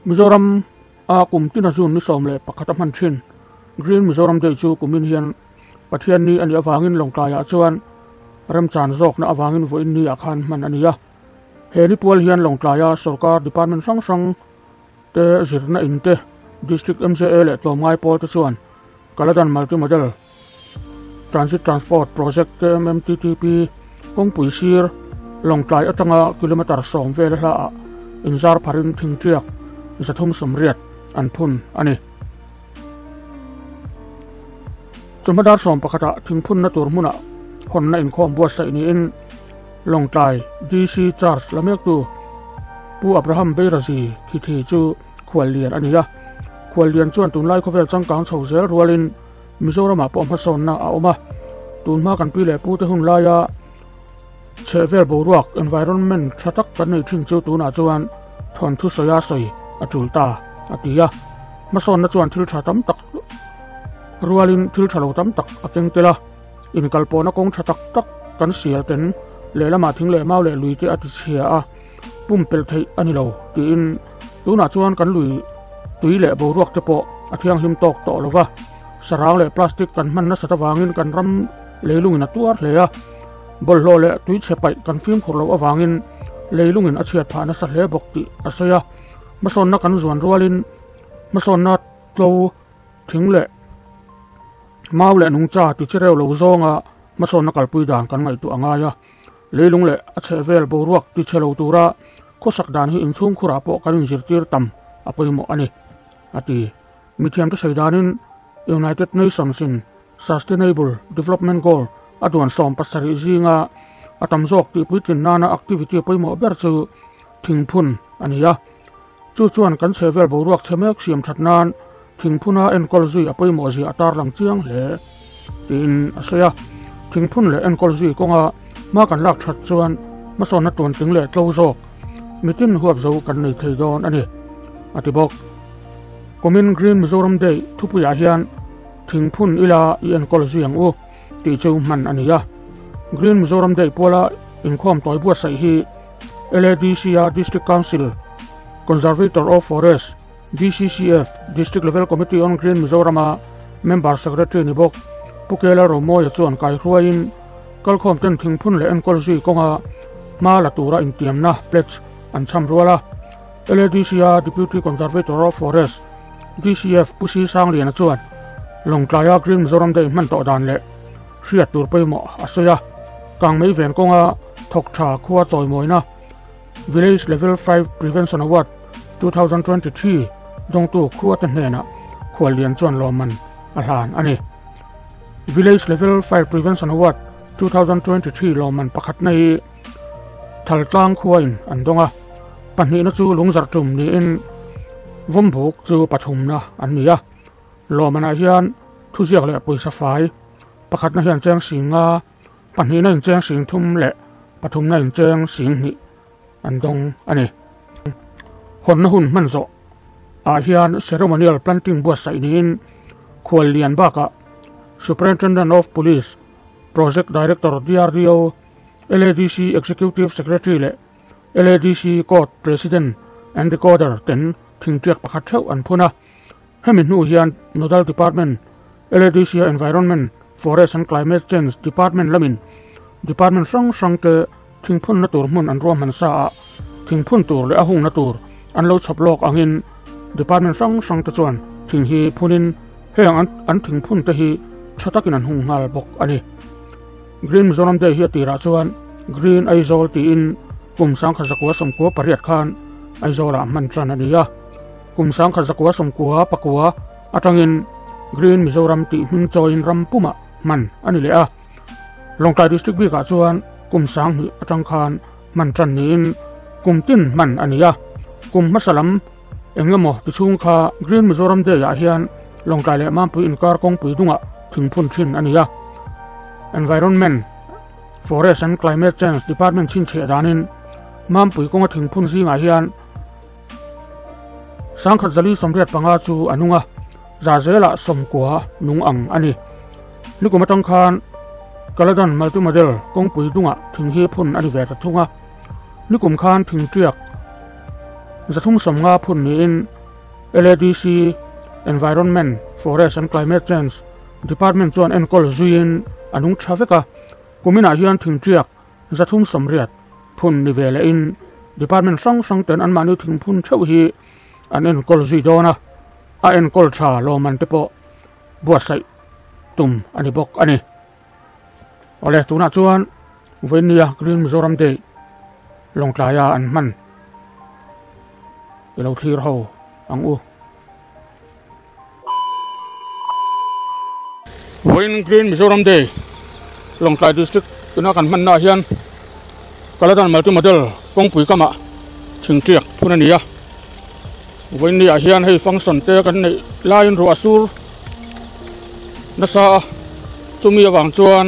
มิโซรัมกลุ่มที่น่าจุนนิสอมเลยปักขัดมันชินกรีนมิโซรัมเดจูกลุ่มอินเฮียนประเทศนี้อันนี้อวางินลงกลายอาจวนเริ่มจานโจกนะอวางินวุ่นนี้อาคารมันอันนี้เฮนิปัวเฮียนลงกลายสุรการดิพาร์ตเมนต์สังเตจิรนาอินเตดิสตริกMCAเลยตัวไม้ปอตส่วนกาลดันมัลติโมเดลTransit Transport Project MMTTP กงปุยซีร์ลงกลายอัตงากิโลเมตร2เวลาอินซาร์พารินทิ้งเจียกอิสระทุ่มสมเรียดอันพุนอันนี้จมดาร์สอมประกาศทิ้งพุนนัตัวมุนะคนในอินคอมบัวใส่นี้อินลงกลาย DC Charles ละเมียกตัวผู้อับราฮัมเบรซีคิดที่จูขวดเลียนอันนี้ขวดเลียนชวนตุนไล่เขาเป็นจังกังเฉาเสือรัวลินมิโซรามาปอมพัศนนะเอามาตุนมากันปีเล่ผู้ที่หุ่นลายเชฟเวลบูรัก environment ชัดกันในทิ้งจูตุนอาจวนทอนทุสยาใส่อจุลตาอติยามาสอนนะจวนทิลชาตั้มตักรัวลินทิลชาโลตั้มตักอเก่งเตล่าอินกัลโปนักงชาตักตักกันเสียเต็นเล่ละมาทิ้งเล่เมาเล่ลุยที่อติเชียปุ่มเปลไทยอันนี้เราที่อินตุนอาจวนกันลุยตุยเล่บูรักจะโปอธิยังหิมตอกต่อหรือว่าสรางเล่พลาสติกกันมันน่าสะวางินกันรำเล่ลุงอินตัวเล่บอลโลเล่ตุยเชไปกันฟิล์มของเราวางินเล่ลุงอินอาเชียผ่านน่าสะเล่บกติอาศัยมาสอนนักกันส่วนรัวลินมาสอนนัดเราทิ้งเล่มาเล่นุ่งจ่าติเชเรลเราโซงมาสอนนักกัลปุยด่างกันไงตัวง่ายเล่ลุงเล่อาเชเวลบูรักติเชโลตัวระข้อสักดานที่อินชุ่มขุราปกันอินจิตติร์ตัมอภัยหมออันนี้อาทิมีเทียมที่ใช้ดานินUnited Nations in Sustainable Development Goal อดวนสอมปัสสริจิงอาตมจอกที่พิจิตรนานาแอคทิวิตี้ไปหมอเบอร์จูทิ้งพุนอันนี้จู่จวนกันเชเวลบูรักเชเมกเสียมชัดนานทิ้งพุนาเอ็นกอลซีไปหมอจีอัตราหลังเจียงเล่ดินอาศัยทิ้งพุนเล่เอ็นกอลซีก็มากันลักชัดจวนมาสอนนัดตัวทิ้งเล่เจ้าจอกมีทิ้งหัวเจ้ากันในเทยอนอันนี้อธิบอกคอมมินกรีนมิโซรัมเดย์ทุบยาเฮียนทิ้งพุนอิลาเอ็นกอลซีอย่างตีเจ้ามันอันนี้กรีนมิโซรัมเดย์พวกละอินคอมต่อยบัวใส่ฮี LADC District Council Conservator of Forest DCCF District Level Committee on Green Mizoram Member Secretary นิบกผู้เกล้าโรโมยส่วนไก่ครัวอินกัลคอมเต็นทิ้งพุนและเอ็นกอลซีก็มาละตัวอินเตียมนะเพลชอันช่ำรัวละ LADC Deputy Conservator of Forest DCF ผู้ชี้สร้างเหรียญจวนลงกลายกรีนมิโซรัมได้มันต่อดานเละเสียตัวไปหมออาศัยกางไม่เวียนก็ถกฉากขั้วจอยมวยนะ Village Level 5 Prevention Award 2023 ดงตัวขั้วตันเนนะขวดเลียนจวนลอมันอาหารอันนี้ Village Level 5 Prevention Award 2023 ลอมันประคัดในทัลตังขั้วอินอันดงปัญหาณจูลงจัดจุ่มนี้อินวมบุกจูปฐมนะอันนี้ลอมันอาเฮียนทุเรียกเลยปุยสฟายประคัดในเฮียนแจ้งสิงปัญหาในแจ้งสิงทุ่มเละปฐมในแจ้งสิงนี่อันตรงอันนี้คนนหุ่นมันโซอาเฮียนเซโรมานีลพลันติ้งบัวใส่นี้ควรเลียนบ้ากะ Superintendent of Police Project Director DRDO LADC Executive Secretary เละ LADC Court President and Recorder เต็นทิ้งเจียกประคัดเท่าอันพูนะให้มีหน่วยงาน Nodal Department LADC Environment Forest and Climate Change Department ละมิน Department สังเตทิ้งพุ่นนัตัวมุนอันรวมมันซาทิ้งพุ่นตัวและอาหงนัตัวอันเราชับโลกอังอิน Department สังเตจวนทิ้งฮีพูนินให้อันทิ้งพุ่นแต่ฮีชะตักินันหงหาลบกอันนี้ Green Mizoram ได้ฮีตีราจวน Green ไอโซลตีอินกลุ่มสังขจักรสมกัวปริยัดคานไอโซลามันจันอันนี้กลุ่มสังขจักรสมกัวปะกัวอัตังอิน Green Mizoram ตีมิงจอยรัมปุมะมันอันนี้เลยลงใต้ดิสตริกบีกาจวนกลุ่มสังหิอัตังคานมันจันนี้กลุ่มตินมันอันนี้กลุ่มมัสลัมเอ็งเงาติชุงคา Green Mizoram เดียอาเฮียนลงใต้เลยมันปุยอินการกงปุยดุงะถึงพุ่นชินอันนี้Environment Forest and Climate Change Department ชินเชดานินมันปุยกงถึงพุ่นซิงอาเฮียนสังขจักรสมเด็จปังอาจูอนุงะจาเจละสมกัวนุงอังอันนี้นึกว่าต้องคานกระดันมัลติโมเดลกงปุยดุงะถึงเฮพุ่นอันนี้เวททุ่งนึกว่าคานถึงเจียกจะทุ่งสมงาพุ่นนี้อิน LADC Environment Forest and Climate Change Department chuan enkol zuin anung thaveka kumina hian thingtriak zathum somriat phun ni vele in department sang ten an manu thingphun theu hi an enkol zui dona a enkol tha lo man te po buat sai tum ani bok ani ole tuna chuan Venia Green Mizoram Day longtlaya an man ilo thir ho ang u Venia Green Mizoram Day longtlai district tuna kan man na hian kaladan multimodal kongpui kama thingtriak phunania Venia hian hei function te kan nei lain ro asur nasa chumi awang chuan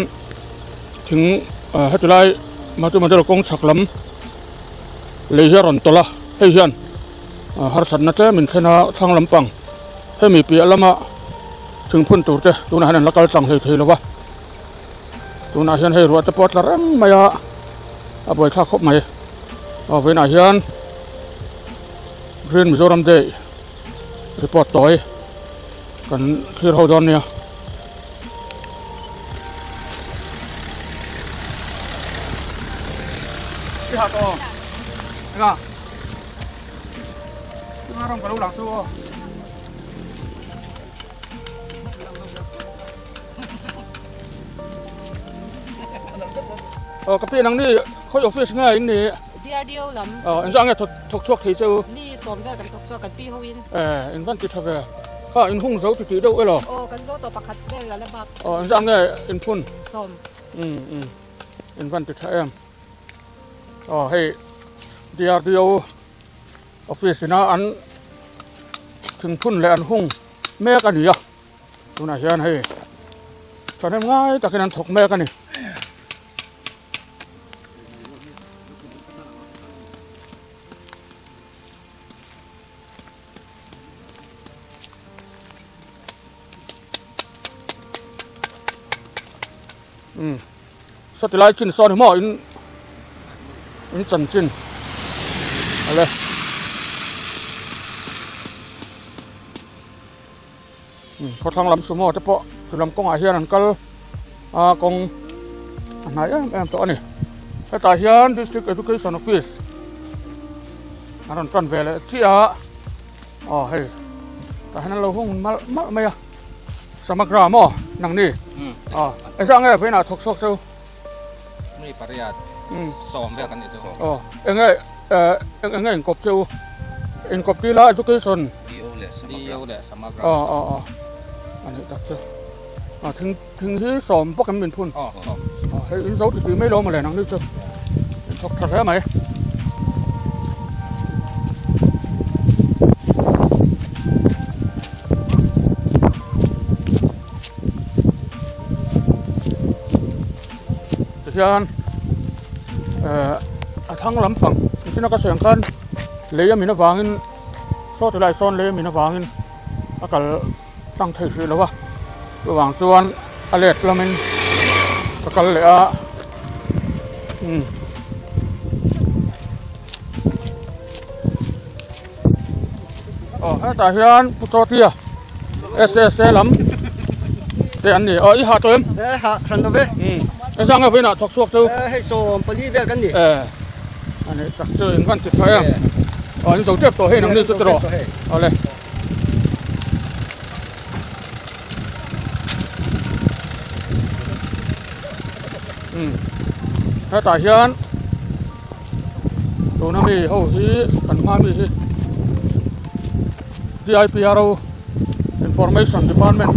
thing hetlai multimodal kong chaklam leihiron tola hei hian harsan na te min khena thang lampang hemi pi alama thingphun turte tuna hanan lakal tang hei theilowa tuna hian hei ruat te pot larang maya aboi thla khop mai vena hian Green Mizoram Day report toy kan thir ho don nia ha to nga ngarong kalau langsung kapi nang ni khoi office nga in ni DRDO lam anh sang nghe thọc chuộc thì sao ni som ga kan thok chuak kan pi ho in in văn tịt về in hung dấu thì đâu ấy lo kan zo to pakhat be la la bak anh sang nghe in phun som in văn tịt em hey DRDO office na an thing phun le an hung me ka ni ya tu na hian hey cho nên ngay ta cái an thok me ka ni satellite chin son mo in chan chin ale ko thang lam sumo te po lam kong a hian an kal kong anai em to ani ta hian district education office aron tran vele chia hey ta hanan lo hung mal maya samagra mo nang ni anh sang nghe phải nào thuộc sọc sâuนี่ปริยัติซ้อมเรียกกันนี่จ้ะanh nghe anh cọp sâu anh cọp đi là educationดีโอเลยสมัครanh ấy đặt sâu thình hiซ้อมพวกกันเป็นทุนซ้อมให้อินโซติไม่ล้มมาเลยนังนี่จ้ะถกถัดแท้ไหมhian thang lampang china ka seng khan leya mina wangin so to lai son leya mina wangin akal tang thei hri lawa chuwang chuan alet lamin akal le a ta hian puchotia SSA lam te an ni i ha to em ha ran ve anh sang nghe nào thọc suộc chứ hay số bali về cái gì anh ấy chắc chơi anh văn tuyệt vời em anh sống tiếp tổ hay năng đi chút rồi đây hết tài hiền đồ nam đi hậu hí cần hoa mi hí DIPRO Information Department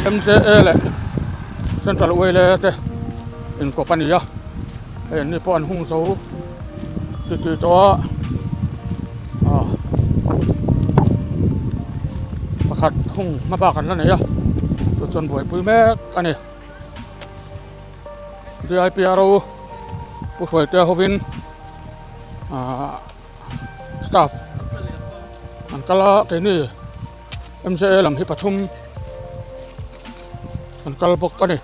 MCA lại Central Way te in company ya ni pon hung so ti to pakhat hung ma ba kan la ne ya to chon boi pui me ani DIPRO pu phoi te hovin staff an kala te ni MCA lam hi pathum an kal bok ani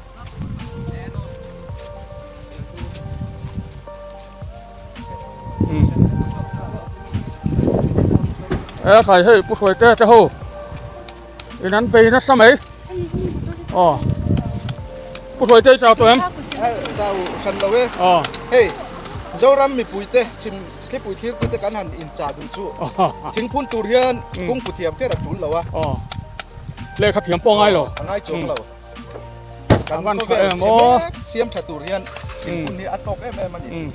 ใครให้ผู้ช่วยเต้จะโหอีนั้นไปนัดสมัยอ๋อผู้ช่วยเต้เจ้าตัวเอง chào sân đầu ấy อ๋อ hey dâu ram mi bụi tê chim cái bụi thiệt cái cán hẳn in trà đúng chú chính phun tù riêng cũng bụi thiệp cái đặc trốn lầu à อ๋อเลขาเถียงปองไงหรอ ngay chỗ lầu cán văn có phải vẻ mô. xiêm trà tù riêng chính phun này ăn tóc em mà nhìn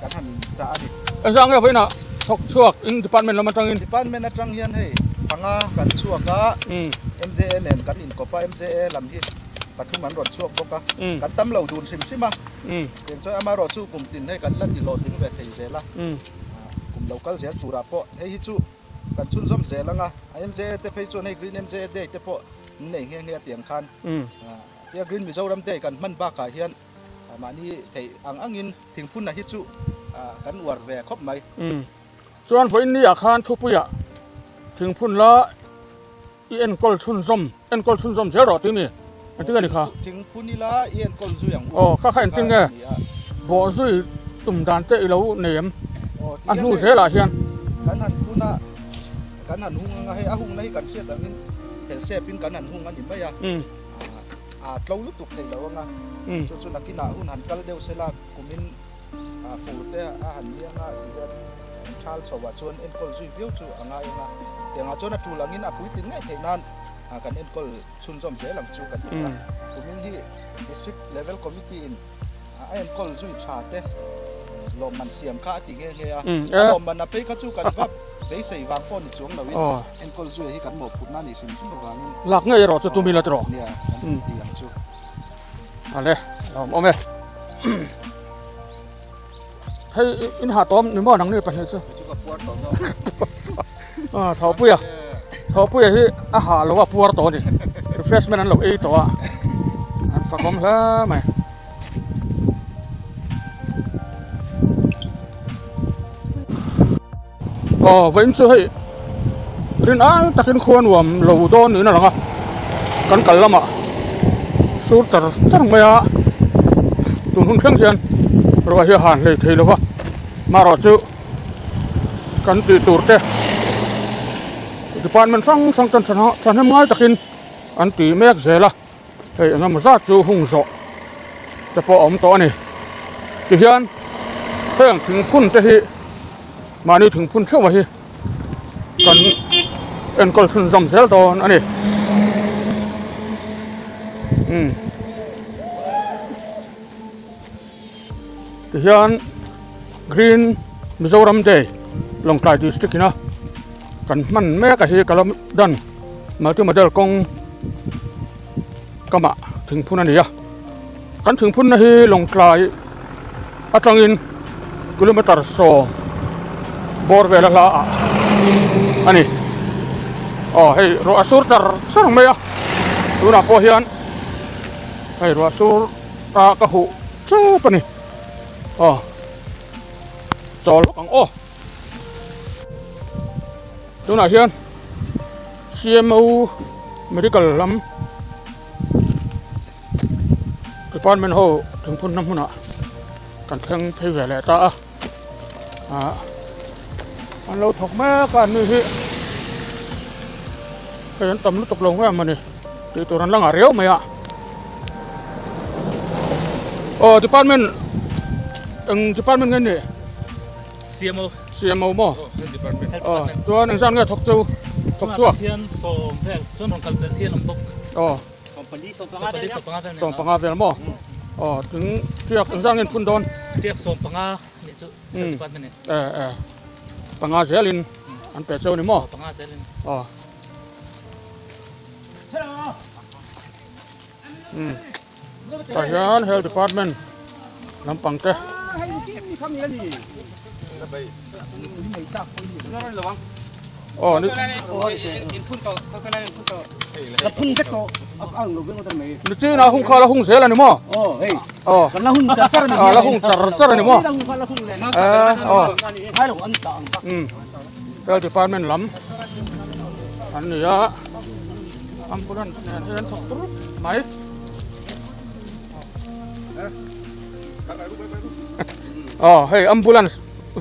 cán hẳn in trà đi อันยังไงพี่น่ะทกชวกอินดิพันเมนต์เรามาจังอิน thì ban men trăng hiền hey phanga cán chuột cá MJN cán in có pa MJN làm gì bắt thu mắn rọt chuột có cá cán tắm lầu đun sim sim mà tiền cho ama rọt chu cùng tiền hay cán lát thì lọt tiếng về thầy dễ la cùng đầu cá dễ chủ đạp po hay hít chu cán chun zom dễ la nga MJN te pay chu hay green MJN te te po này nghe tiếng khan te green mi zau ram te cán man ba cả hiền mà ni thầy ang in tiếng phun là hít chu cán uar về khóc mày ส่วนฝ่ายนี้อาคารทุบปุยะถึงพุ่นละเอ็นกอลชุนซอมเสียรอดที่นี่อันที่กันนี่ค่ะ tiếng phun ni la yên con du yang อ๋อข้าขันติงไงบ่อซุยตุ่มดานเตะเราเนียมอันหูเสียละเฮียน กันหันphun naกันหันหุงngaให้หุงในกันเสียแต่นี่เห็นเสียเป็นกันหันหุงกันยิ่งไม่ยากเราลุกตุกเทเราngaจนนักกินหุงหันกันเดียวเสละกุมินฟูเตะหันนี้ngaที่จะชาลชาวชนเอ็นกอลซุยฟิวจูngaยังngaเดี๋ยวจนจูหลังนี้นะปุ๋ยทิ้งไงเท่นั้นกันเอ็นกอลชุนซอมเสียหลังจูกันกุมินที่ district level committee เอ็นกอลซุยชาเตะลมมันเสียมข้าติงเงี้ยลมมันนับไปข้าจูกันว่าไปใส่วางป้อนช่วงเราเอ็นกอลซุยให้กันหมดพูดนั่นนี่สิ่งที่เราวาง หลักไงรอจะตัวมีละตรอ เนี่ยตีอย่างจู อะไรเอาไหมให้อินหาต้อมนี่มั่วหนังนี่ไปไหนซะ จูกับปวดต่อ เท่าปุยะที่อาหารเราว่าปวดตัวนี่ refreshment นั้นเราตัวอันฝากผมแล้วไหมอ๋อวันนี้ให้เรื่องตะกินควรว่าเราโดนนี่นะหรอกันละมาสู้จังไม่อะตุนหุ่นเครื่องเทียนเราเฮียหันเลยทีแล้ววะมารอจูกันตีตูดเตะที่ปานมันฟังกันฉันให้ไม่ตะกินอันตีเมฆเสละเฮ้ยงั้นมาซาจูหุ่งโซแต่พออมตัวนี่ที่เฮียนเรื่องถึงพุ่นเตะฮีมานี่ถึงพุ่นเชื่อว่าฮีกันเอ็นกอลชุนซอมเซลตอนอันนี้ที่เฮียนกรีนมิโซรัมเดย์ลงใต้ดิสตริกนะกันมันแม่กับฮีกันละดันมาที่มาเดลกงก็มาถึงพุ่นอันนี้กันถึงพุ่นนะฮีลงใต้อัตรังอินกิโลเมตรโซบอร์เวลละอันนี้อ๋อให้รัวสูร์ตร์สั่งไหมอ่ะดูนะพอเฮียนให้รัวสูร์กระหูชูปนี่อ๋อจอลกังโอดูนะเฮียน CMO medical ลำที่ป้อนมันโหถึงพุ่นน้ำหุ่นอ่ะกันแข่งเพย์เวลตาอันเราถกแม่กันนี่ฮิก็ยันต่ำลุตกลงแม่มันนี่ที่ตัวนั้นลังอะไรเอาไหมอ่ะโอ้ที่ป้อนมันที่ป้อนมันเงินนี่ CMO มั้งตัวหนึ่งสั้นก็ถกจูถกชั่ว เทียนส่งแพทย์ส่วนของการเทียนลำบก อ๋อ ของปลีส่ง ส่งไปที่ส่งปังอา ส่งปังอาเวลมั้งอ๋อถึงเชือกหนึ่งสั้นเงินพุ่นโดน เรียกส่งปังอานี่จุดที่ปัดมันนี่ ปังอาเสียลินอันเป็ดเจ้านี่มั้ง ปังอาเสร็จเลย อ๋อทหาร Health Department ลำปังเตะอ๋อนี่ แล้วพุ่งเสร็จก็เอาหนูเพิ่งมาทำไม นี่จีน่ะหุ่งข้าละหุ่งเสียแล้วนี่มั้ง โอ้เฮ้ย อ๋อ กันละหุ่นจัดๆนี่ ละหุ่งจัดๆนี่มั้งอ๋อ ให้หลงอันต่าง Health Department ลำอันนี้อะอัมพูนันเนี่ยเห็นถกตุรุไหมอ๋อให้อัมพูนัน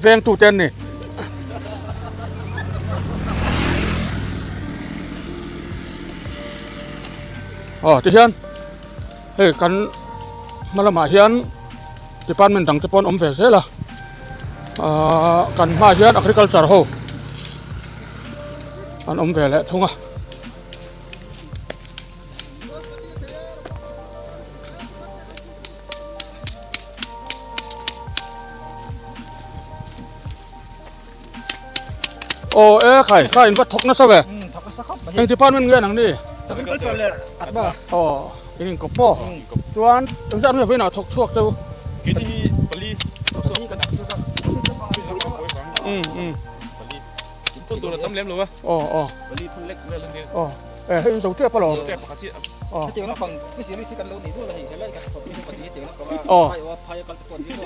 เวงตู้เต็นนี่ ที่เฮียนเฮ้ยกันมาละมาเฮียนที่ปานมันดังที่ปอนอมเฟสเละกันมาเฮียน agriculture โฮอันอมเฟสแหละทุ่งอ่ะโอ้ใครอินวัดทกนะซะเว้ยเองที่ปานมันเงี้ยหนังนี่อ๋อini kopo tuan tengah ni fina thok chuak chau kini bali so kan bali tu tu tam lem lo wa bali phun lek le le hei zo tre pa lo tre pa chi tiếng nó bằng specialist kan lo ni do la hi la kan topi pa ni tiếng nó pa wa phai kan to ni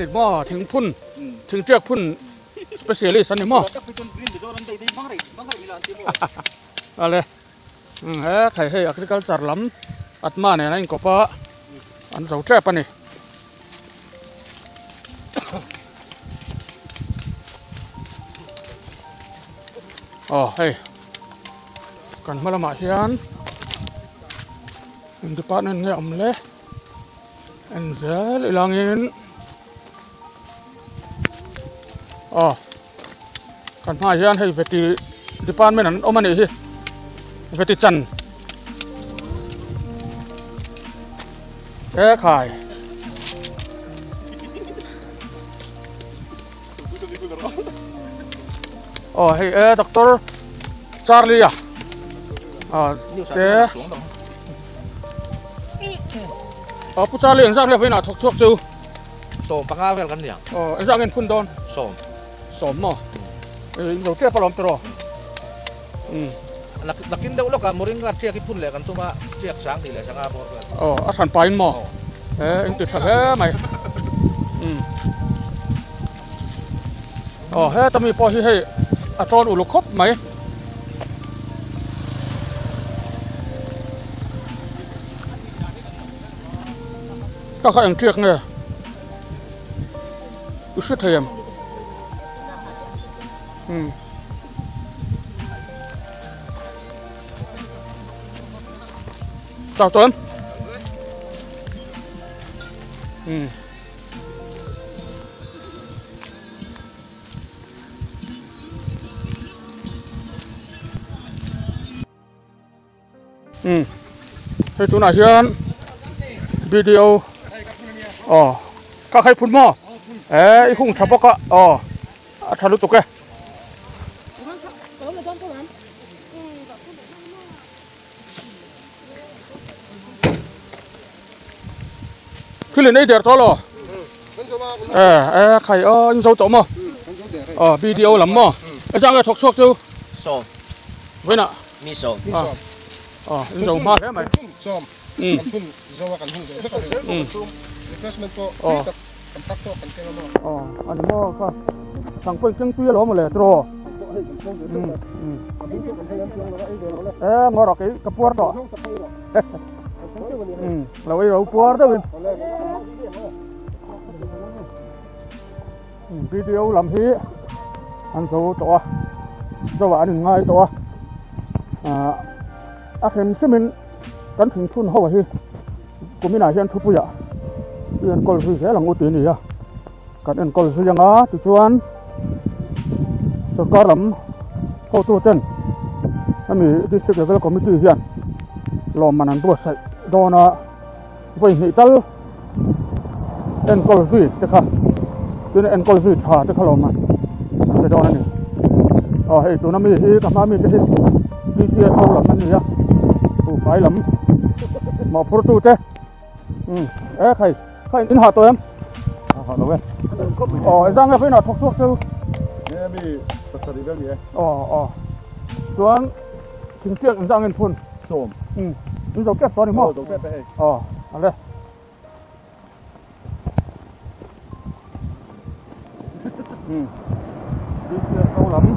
dit mo thing phun thing trek phun specialist ani mo ale khai hei agriculture lam atma ne nain kopa an zo trap ani hei kan malama hian department nge amle enzel ilangin kan ma hian hei veti department an omani hi veti chan khai hei doctor Charlie pu Charlie anh sang lên nào thọc chuộc chú so pa nga vel kan niang anh sang lên phun don som mà đầu tiên phải làm từ đó lakin daw lo ka moringa triak ipun le kan tuma triak sang ti le sanga bo asan pain mo anh tự thật hết mày hết tao mi po hi hey tròn ulu khop mày các anh triak nè u shit hay em chào Tuấn. Thế chỗ nào hiền video các hay phun mò không chập bóc ạ thà lúc tục kìa khi lên đây đẹp to lo khai anh dâu tổ mò video lắm mò anh sang cái thọc suốt chứ so với nè mi so anh dâu ma thế mày som phun dâu kan hung refreshment ko kan tak to kan kenga mo anh mò ka sang quay chân tuy lo mà lẹ tro ngồi đó cái puar đó là bây giờ puar đó video làm gì anh số to do anh ngay to em xem mình cắn thùng phun hậu vậy của mình này hiện thu bây giờ hiện còn gì sẽ là ngô tiền gì à cắn hiện còn gì chẳng á thì chuan sở có lắm hậu tu chân mình district level committee hiện lo mà anh đua sậy đó là vậy thì tao hiện còn gì thế không cho nên có gì thà thế không mà cái đó này hệ tụi nó mới thì cả mà mình cái đi xe sâu lắm anh nhỉ tụi phải lắm mà pro tu thế khai in hạt tôi em hạt đâu vậy giang cái phải nào thóc thuốc chứ nghe bị thật đi vậy xuống chính tiệc giang lên phun sôm chúng tôi kép đó đi mua ăn đây đi xe sâu lắm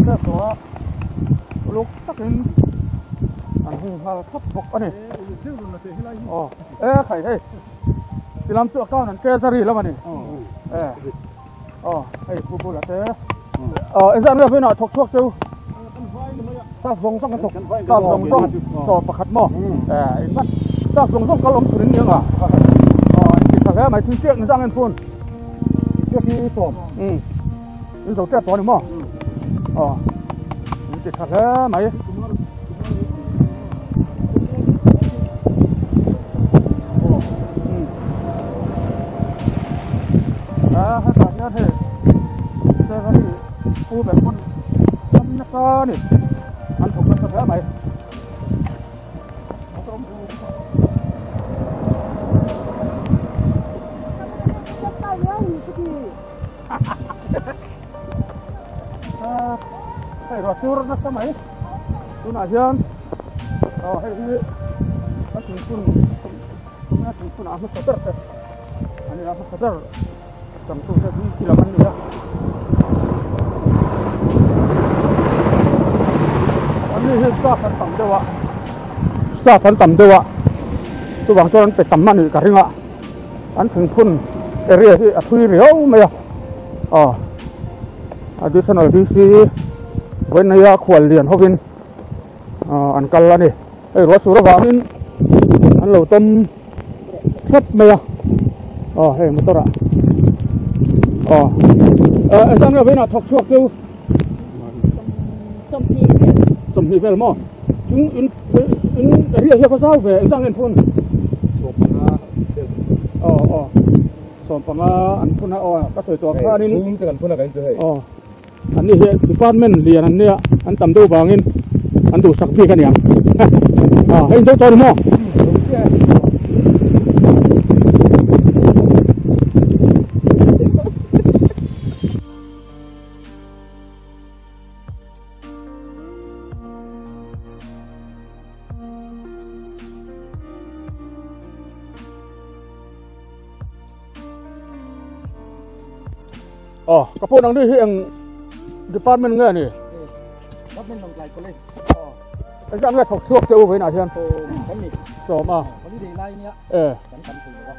cái đó lúc tắc in anh hùng hà thấp bọc anh này khai đây thì làm chỗ cao nè che ra đi lắm anh này hay phụ là thế em ra nữa với nào thuộc chứ ตาส่งกันตกตาส่งต่อประคัดหม้อสัตตาส่งก็ล้มถึงยังอ่ะจิตสักแล้วหมายถึงเชือกนี่สร้างเงินพูนเชือกที่ส่งนี่ส่งแก้ตัวนี่หม้อจิตสักแล้วไหมให้ตัดเนี่ยเถอะแต่ก็นี่กูแบบคนทำนักการนี่มันถูกมันสักแล้วไหมให้รถซูร์นักสมัยตุนอาเซียนให้นักถึงคุณอาสกัดอันนี้อาสกัดจำตัวที่ที่เรามันเนี่ยอันนี้คือสตาร์ทต่ำเดียวตัวบางตัวนั้นเป็นต่ำมันอยู่กันเรื่องอ่ะอันถึงพุ่นเอเรียที่ทุยเรียวไหมอ่ะadditional DC เว้นระยะขวดเหรียญเขาเป็นอันกันละนี่ไอ้รถสุรบามินอันเหล่าต้มทับไหมอ่ะให้มาตัวละไอ้ตั้งเนี่ยเป็นทอกชกอยู่สมพีเวลมั้งถึงเรียกเขาเศร้าไปไอ้ตั้งเงินพุ่นสมปังอันพุ่นก็เสียตัวข้านี่นุ่งจะกันพุ่นอะไรจะให้อันนี้เหตุดิพาร์ตเมนต์เรียนอันเนี้ยอันตำดูบางอินอันดูสักพี่กันอย่างให้เจ้าตัวมั้งก็พูดอันนี้ที่ยังดิพาร์ตเมนต์เงี้ยนี่รับเป็นลงไกลก็เลยไอ้เจ้าเนี่ยถกช่วงเจ้าไปไหนเชียนผมนี่สอบวันนี้ได้ไล่เนี้ยกันถูกป่ะ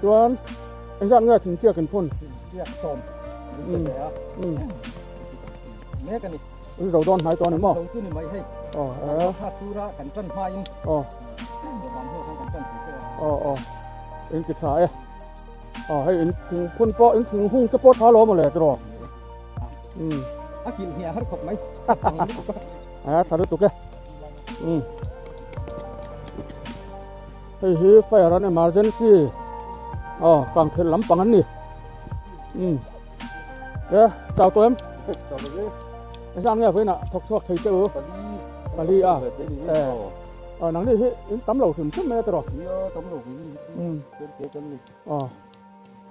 ส่วนไอ้เจ้าเนี่ยถึงเชือกกันพุ่นเชือกสมเนี้ยกันนี่เราโดนหายตัวหนึ่งมั้งเราขึ้นไม่ให้ถ้าสุระกันต้นไม้บางพวกเขากันต้นเอ็งจิตสายให้เอ็งถึงพุ่นโป๊ะเอ็งถึงหุ้งจะโป๊ะท้าล้อมาเลยตลอดกินเหี้ยฮัดขบไหมทารุตุกเฮ้ยไฟร้านในมาร์เจนซี่กางเขนลำปังอันนี้เจ้าตัวเอ็มไอ้ช่างเนี่ยเพื่อนถกชกไทยเจ้าปารีหนังนี่เฮ้ยตำเหล่าถึงขึ้นมาตลอดตำเหล่า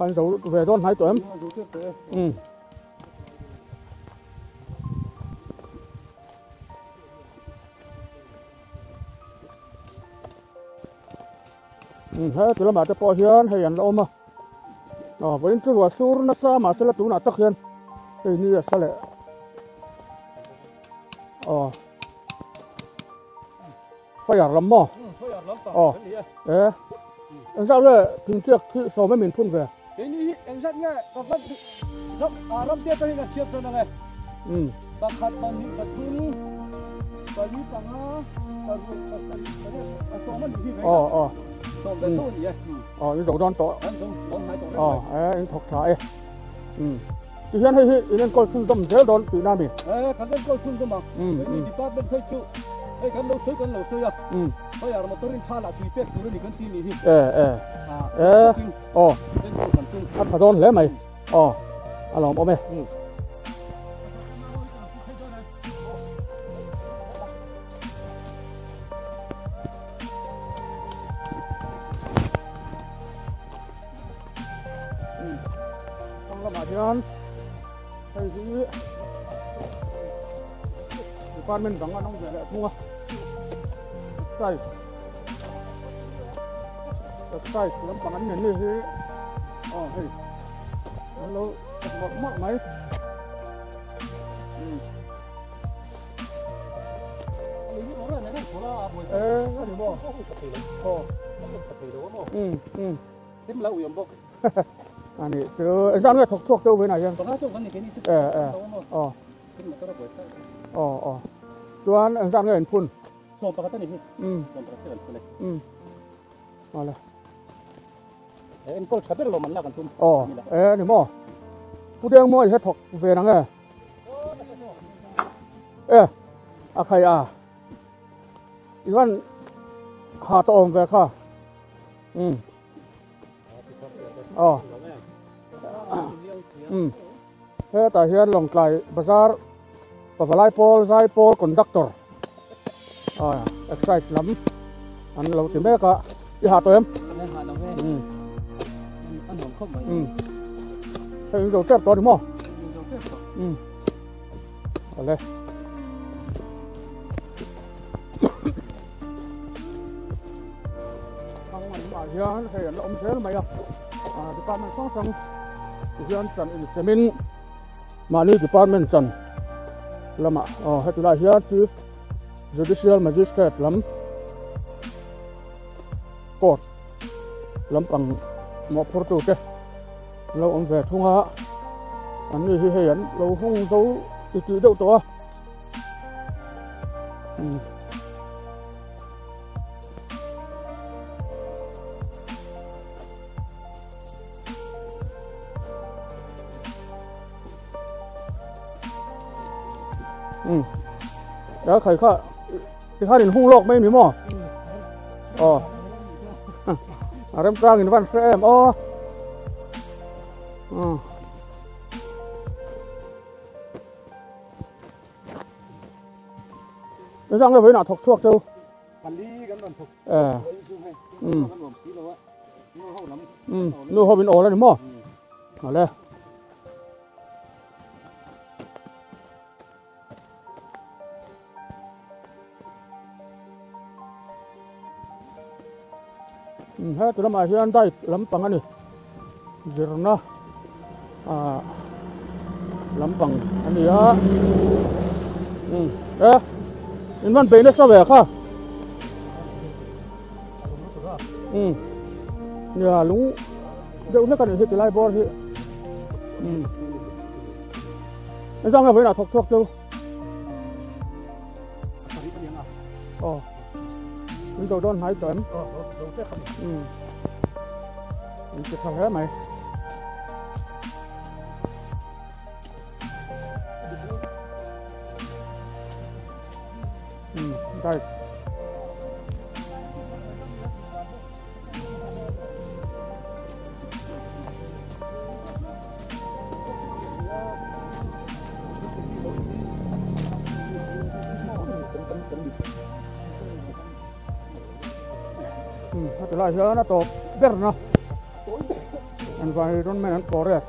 พันเสาเวดอนหายตัวเอ็มเฮ้ยตัวละมาจะปอเฮียนให้ยันเรามาวันนี้ตัวสูรนัสมาเสร็จตัวน่ะตะเคียนไอ้นี่สละไฟยาลำม้ออันนั้นเลยถึงเชือกที่สอบไม่เหม็นพุ่นไปไอ้นี่อันนั้นเนี่ยก็รับเตี้ยตัวนี้ก็เชือกตัวนั้นไงบางคันบางนี้กระตุ้นบางนี้ต่างหากตัวมันอยู่ที่ไหนนี่ดอกดอนต่อนี่ถกฉายที่ฉันให้เล่นกอล์ฟต้มเจอโดนตีน้ำดิคันเล่นกอล์ฟต้มนี่ดิพาร์ตเมนต์เคยจุคันเราซื้อเพราะอย่างเราต้องเล่นท่าละตีเป็ดตัวนี้กันตีนี่ที่อัดผาโดนแล้วไหมลองเอาไหมมาเชียนไอ้ที่ดิพาร์ตเมนต์ต่างกันน้องเสือมัวใส่ลำปังอันนี้เฮ้ยเฮ้ยเราหมดไหมก็ถือบ่เต็มแล้วอยู่บ่อันนี้เจอไอ้ร้านเนี่ยถกชกเจ้าไปไหนยังตอนนั้นชกกันนี่แค่นี้ chuan ang sang ngen phun ส่งปกตินี่ ส่งปกติเลย มาเลย เอ็นก็ชัดเจนเรามันลากกันทุ่ม อ๋อนี่หม้อผู้เดียงหม้อให้ถกเวนังอะใครอีวันหาตอมเวค่ะอ๋อแต่เฮียนลงไกลภาษาภาษาไล่โพลไซโพลคอนดักเตอร์เอ็กไซส์ล้ำอันเราถึงแม้ก็อีหาตัวเอ็มอันหอมเข้าไปให้เราเจ็บตัวดิมั้งเอาเลยทางมันมาเฮียนให้เราอมเสียไหมดีพาร์ตเมนต์ของสังเฮียนจันอินเซมินมานี่ดีพาร์ตเมนต์จันลำให้ตัวเฮียนชีฟ judicial magistrate ลำกอดลำปังหมอพอร์ตูเตเราอมเสียทุ่งอันนี้ที่เห็นเราห้องเขาตีเดียวตัวแล้วใครข้าที่ข้าดินห้องโลกไม่มีหม้อเริ่มกลางอินวันเฟรมแล้วจังเลยไปหน้าถกชวกเจ้าพันลีกันตอนถกนู่นเขาเป็นโอแล้วนี่หม้อเอาเลยให้ตัวละมาเฮียนได้ลำปังอันนี้เจริญนะลำปังอันนี้อินวันเป็นได้สบายค่ะเนี่ยลุงเดี๋ยวนี้กันเห็นที่ไล่บอลที่ไอ้จังก็ไปหน้าถกชกเจ้ามันโดนหายเต็มมันจะทำอะไรไหมได้ถ้าเราเชื่อนะตัวเด็ดนะอันวันรุ่นแม่นั้นโกเรส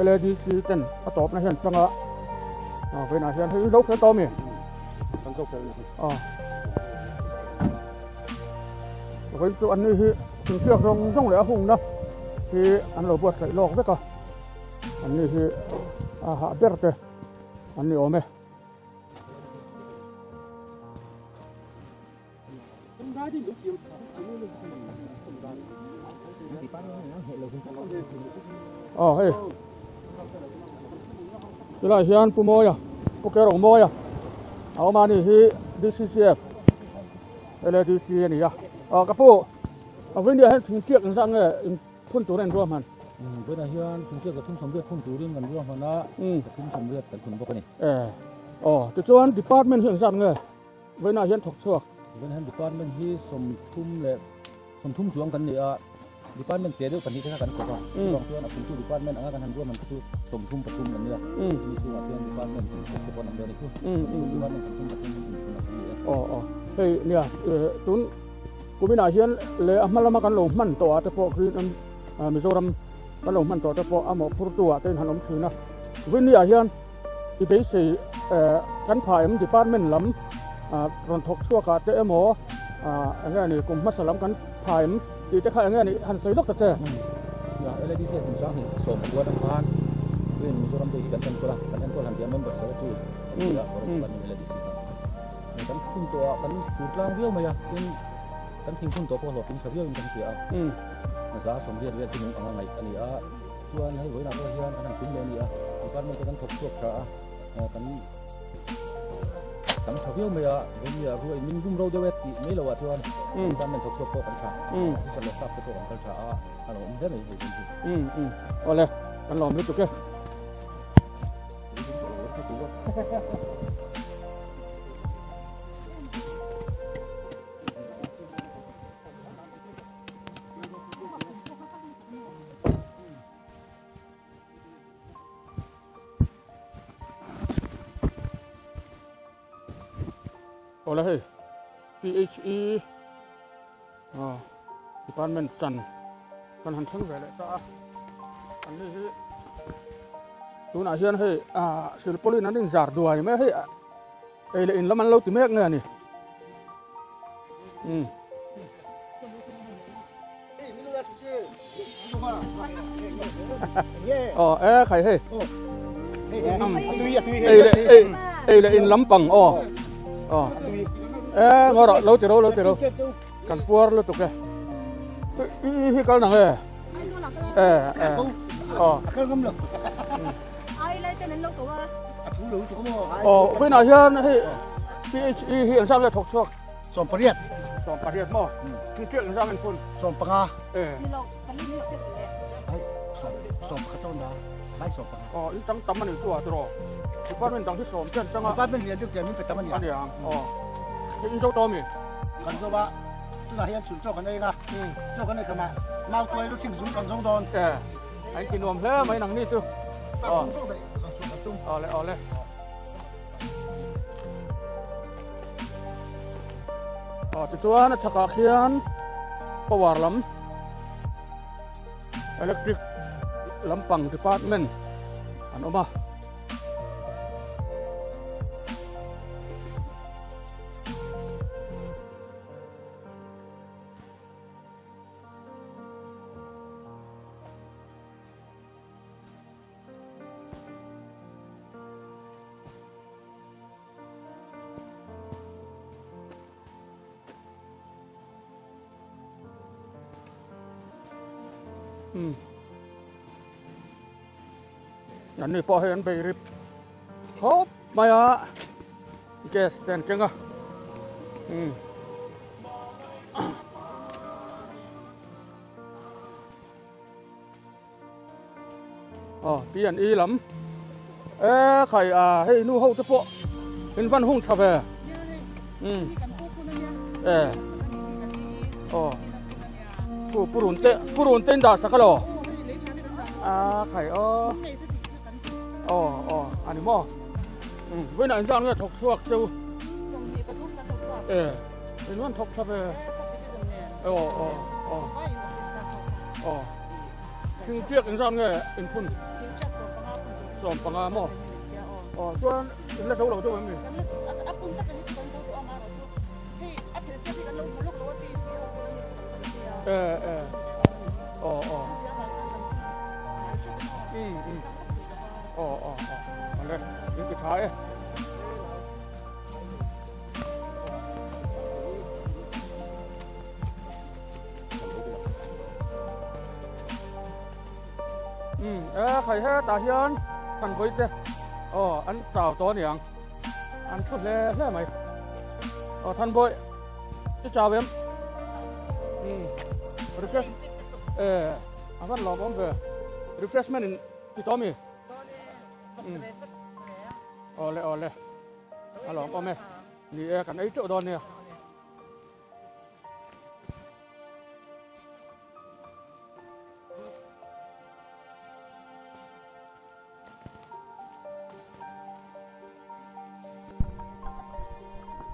LDC เต็นถ้าตอบนะเห็นจังอ่ะเป็นอาเซียนที่รู้แค่ตัวมีวันจุอันนี้ที่ถึงเชือกตรงเหลือหุ่งนะที่อันเราบวชใส่โลกไว้ก่อนอันนี้ที่หาเด็ดเลยอันนี้โอ้ไหมเฮ้ยจะไล่เฮียนปูโมยปูแกรงโมยเอามานี่ที่ DCCF LDC นี่กระปูวันนี้ให้ถึงเกี่ยงสั่งเลยพุ่นตัวเล่นร่วมมันเพื่อนเฮียนถึงเกี่ยงกับทุ่งสมเด็จพุ่นตัวเล่นกันร่วมมันนะทุ่งสมเด็จแต่ทุ่งพวกนี้แต่ส่วนดีพาร์ตเมนต์เฮียนสั่งเลยวันนี้เฮียนถกเชือกวันนี้ดีพาร์ตเมนต์ที่สมทุ่มเลยสมทุ่มช่วงกันนี่ดีพาร์ตเมนต์เสียด้วยกันที่ท่ากันก็ต้องลองเพื่อนเอาคุณดีพาร์ตเมนต์อะไรกันทันร่วมมันคือสมทุ่มประชุมกันเนี่ยมีส่วนเพื่อนดีพาร์ตเมนต์ทุกคนนั่นเลยคือดีพาร์ตเมนต์สมทุ่มประชุมเฮ้ยเนี่ยตุนกูไม่น่าเชื่อเลยมาละมากันลงมันตัวแต่พอคือมิโซรัมกันลงมันตัวแต่พอหมอพูดตัวเต้นหันล้มคืนนะวันนี้เชื่อที่เป็นสี่กันผ่ายมันดีพาร์ตเมนต์ล้ำรอนทกชั่วขาดเจ้าหมออะไรนี่กลุ่มมัสลัมกันผ่ายมันที่จะขายอะไรนี่หันใส่ลูกกระเจี๊ยบอะไรที่เสียถึงสองเห็นสมตัวทั้งพันเรื่องมิโซรัมตัวอีกกันเป็นตัวละกันเป็นตัวหันเดียวมันแบบเสือจุยแล้วก็มันมีอะไรดีสิกันขึ้นตัวกันถูกล่างเรียวมาอย่างกันทิ้งขึ้นตัวพอหลอกทิ้งเฉลี่ยกันเสียภาษาสมเรียนที่หนึ่งอะไรอันนี้ชวนให้ไว้หน้าตัวเฮียนอันนั้นขึ้นเลยนี่กันมันจะกันทบทวนขากัน tấm thầu yêu mày bây giờ rồi mình cũng đâu đâu thì mấy lâu thôi ban mình thuộc số con thằng sẽ là sắp cái con thằng anh ông thế này gì oleh anh làm lúc kia oleh PHE department chan kan han thang ve le ta an ni tu na hian he silpolin an ding zar duai me he ei le in laman lo ti mek nge ni khai he ei le in lampang ngor lo ti ro kan puar lo tu ke hi kal nang Cái gấm lực. ai lấy cái này lâu tuổi Thủ lũ chỗ mà. với nào hiền hi PHE hiện sang là thuộc thuộc Som Pariat. Som Pariat mo cái chuyện sang anh phun Som Panga. đi lâu cái này lâu cái này Đấy. Som Katon đó. Đấy Som Panga. ít trắng tắm anh chùa rồi thì phát hiện trong cái som chân trắng Ba bên liền được tiền mình phải tắm anh. anh yang cái in dấu to mi Kan so ba. Tu na hian chun cho kan đây ga. Cho kan đây kama. Mau tôi lúc sinh dung kan dung don. anh kinh nghiệm thế mấy năng đi tu ole ti chuan a thaka khian power lam electric lampang department an omaอันนี้พอเห็นไปริบครบมาอ่ะแกสแตนจังอ่ะเปลี่ยนอีหลำใครให้นู่เขาจะพอเป็นวันหุ่งชาเบผู้รุนเต้นด่าสักหรอใครอันนี้มั้งเว้นอันจังเนี่ยถกช่วงเจ้าเป็นวันถกชาเบถึงเทียบอันจังเนี่ยเป็นคุณสอนปังอามั้งส่วนเรื่องเราด้วยมั้ยอะไรนี่สุดท้ายใครให้ตาเฮียนทันคุยเจ้อันเจ้าตัวเนี่ยอันชุดเล่ไหมทันบ่อยที่เจ้าเว้มrefresh avan lom om be refreshment in itomi ole alom om me ni kan ai to don ne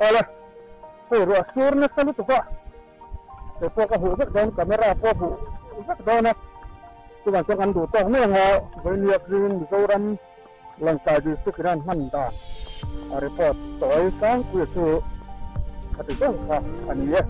ole ro sur na salu to po ka hu don camera po hu don na tuan sang an du to me nga venia green zoram langkai district ran han da report toy sang ku chu khati song kha ani ye